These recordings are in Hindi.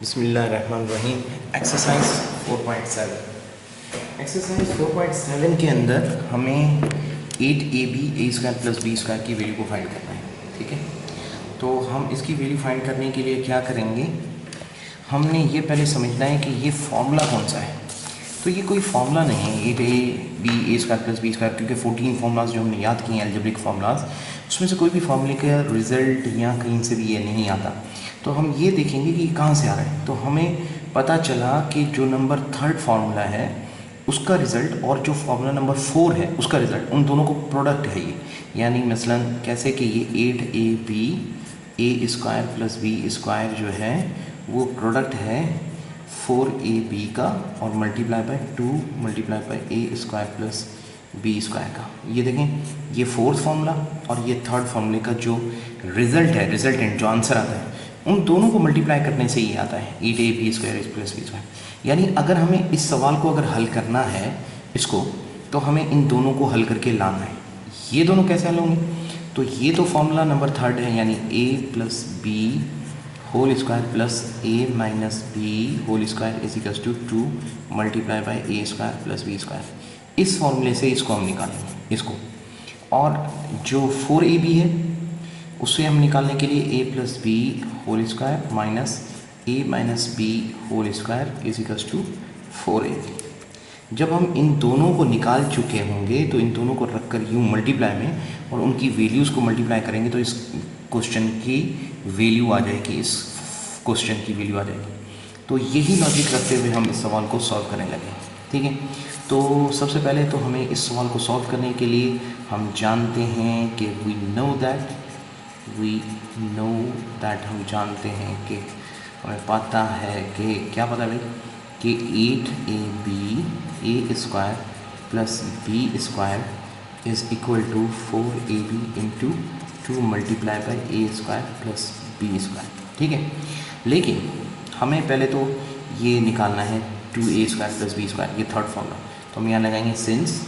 बिस्मिल्लाहिर्रहमानिर्रहीम। एक्सरसाइज 4.7 एक्सरसाइज 4.7 के अंदर हमें 8ab² + b² की वैल्यू को फाइंड करना है। ठीक है, तो हम इसकी वैल्यू फाइंड करने के लिए क्या करेंगे, हमने ये पहले समझना है कि ये फॉर्मूला कौन सा है। तो ये कोई फॉर्मूला नहीं है 8ab² + b², क्योंकि 14 फार्मूलाज जो हमने याद किए हैं एल्जेब्रिक फार्मूलाज, उसमें से कोई भी फार्मूले का रिज़ल्ट या कहीं से भी ये नहीं आता। तो हम ये देखेंगे कि कहाँ से आ रहा है। तो हमें पता चला कि जो नंबर 3 फार्मूला है उसका रिज़ल्ट और जो फार्मूला नंबर 4 है उसका रिज़ल्ट, उन दोनों को प्रोडक्ट है ये। यानी मसलन कैसे कि ये 8ab² + b² जो है वो प्रोडक्ट है 4ab का और multiply by 2 multiply by a² + b² का। ये देखें, ये 4th फार्मूला और ये 3rd फार्मूले का जो रिज़ल्ट है, रिजल्टेंट जो आंसर आता है, उन दोनों को मल्टीप्लाई करने से ही आता है 8ab² + b²। यानी अगर हमें इस सवाल को अगर हल करना है इसको, तो हमें इन दोनों को हल करके लाना है। ये दोनों कैसे हल होंगे, तो ये तो फार्मूला नंबर 3 है, यानी a + b² + a - b² = 2 multiply by a² + b²। इस फॉर्मूले से इसको हम निकालेंगे इसको। और जो 4ab है उससे हम निकालने के लिए a + b² - a - b² = 4ab। जब हम इन दोनों को निकाल चुके होंगे तो इन दोनों को रखकर यूँ मल्टीप्लाई में और उनकी वैल्यूज़ को मल्टीप्लाई करेंगे तो इस क्वेश्चन की वैल्यू आ जाएगी, इस क्वेश्चन की वैल्यू आ जाएगी। तो यही लॉजिक रखते हुए हम इस सवाल को सॉल्व करने लगे। ठीक है, तो सबसे पहले तो हमें इस सवाल को सॉल्व करने के लिए हम जानते हैं कि वी नो दैट हम जानते हैं कि हमें पता है कि क्या पता भाई कि 8ab² + b² = 4ab × 2 multiply by a² + b²। ठीक है, लेकिन हमें पहले तो ये निकालना है 2a² + b², ये 3rd फार्मूला। तो हम यहाँ लगाएंगे सिंस।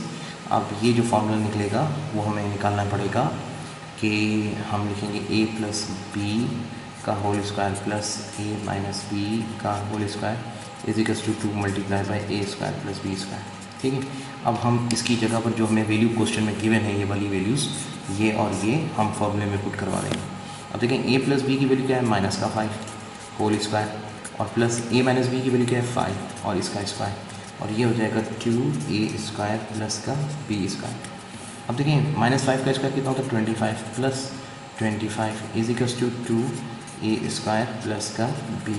अब ये जो फार्मूला निकलेगा वो हमें निकालना पड़ेगा कि हम लिखेंगे a + b² + a - b² = 2 multiply by a² + b²। ठीक है, अब हम इसकी जगह पर जो हमें वैल्यू क्वेश्चन में गिवन है, ये वाली वैल्यूज़, ये और ये हम फॉर्मूले में पुट करवा देंगे। अब देखें a + b की वैल्यू क्या है, -5² और प्लस a - b की वैल्यू क्या है 5 और इसका स्क्वायर, और ये हो जाएगा 2a² + b²। अब देखिए -5 का स्क्वायर कितना होता है 25 + 25 = 2a² + b²।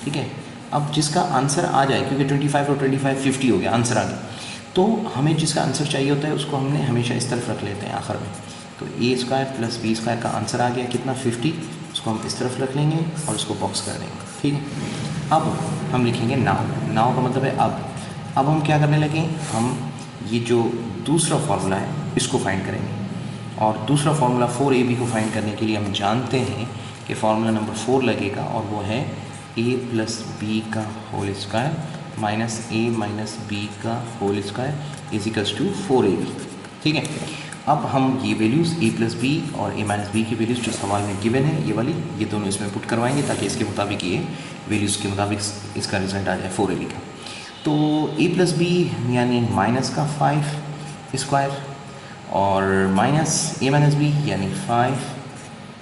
ठीक है, अब जिसका आंसर आ जाए, क्योंकि 25 और 25 50 हो गया, आंसर आ गया, तो हमें जिसका आंसर चाहिए होता है उसको हमने हमेशा इस तरफ रख लेते हैं आखिर में। तो a² + b² का आंसर आ गया कितना 50, उसको हम इस तरफ रख लेंगे और उसको बॉक्स कर देंगे। ठीक है, अब हम लिखेंगे नाउ का मतलब है अब हम क्या करने लगे, हम ये जो दूसरा फार्मूला है इसको फाइंड करेंगे। और दूसरा फार्मूला 4ab को फाइंड करने के लिए हम जानते हैं कि फार्मूला नंबर 4 लगेगा और वो है a + b² - a - b² = 4ab। ठीक है, अब हम ये वैल्यूज़ a + b और a - b की वैल्यूज़ जो सवाल में गिवन है ये वाली, ये दोनों इसमें पुट करवाएंगे ताकि इसके मुताबिक ये वैल्यूज़ के मुताबिक इसका रिजल्ट आ जाए 4ab का। तो a + b यानी -5² और -a - b यानी 5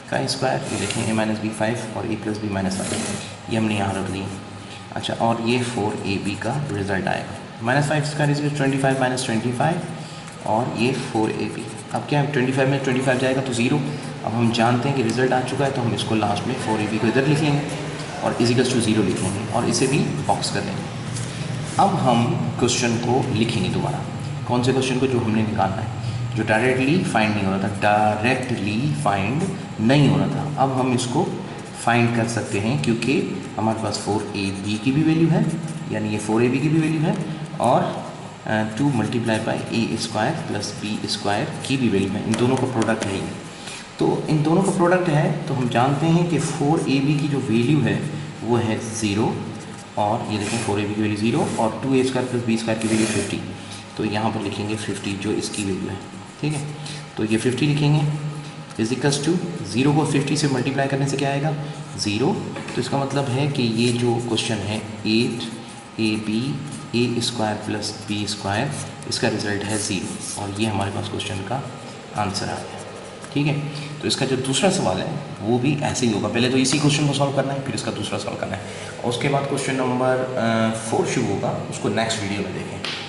का स्क्वायर, ये देखें a - b 5 और a + b -5, ये हमने यहाँ रख दी। अच्छा, और ये 4ab का रिज़ल्ट आएगा, -5² = 25 - 25 और ये 4ab। अब क्या है 25 में 25 जाएगा तो 0। अब हम जानते हैं कि रिज़ल्ट आ चुका है तो हम इसको लास्ट में 4ab को इधर लिख लेंगे और = 0 लिख लेंगे और इसे भी बॉक्स कर देंगे। अब हम क्वेश्चन को लिखेंगे दोबारा, कौन से क्वेश्चन को, जो हमने निकालना है, जो डायरेक्टली फाइंड नहीं हो रहा था, अब हम इसको फाइंड कर सकते हैं क्योंकि हमारे पास 4ab की भी वैल्यू है, यानी ये 4ab की भी वैल्यू है, और 2 मल्टीप्लाई बाय a² + b² की भी वैल्यू है। इन दोनों का प्रोडक्ट है ये, तो इन दोनों का प्रोडक्ट है तो हम जानते हैं कि 4ab की जो वैल्यू है वो है 0, और ये देखें 4ab की वैल्यू 0 और 2a² + b² की वैल्यू 50। तो यहाँ पर लिखेंगे 50 जो इसकी वैल्यू है। ठीक है, तो ये 50 लिखेंगे, इजिकल्स टू 0 को 50 से मल्टीप्लाई करने से क्या आएगा 0। तो इसका मतलब है कि ये जो क्वेश्चन है 8ab ए स्क्वायर प्लस बी स्क्वायर, इसका रिजल्ट है 0 और ये हमारे पास क्वेश्चन का आंसर आ गया। ठीक है, तो इसका जो दूसरा सवाल है वो भी ऐसे ही होगा। पहले तो इसी क्वेश्चन को सॉल्व करना है, फिर इसका दूसरा सॉल्व करना है और उसके बाद क्वेश्चन नंबर 4 शुरू होगा, उसको नेक्स्ट वीडियो में देखें।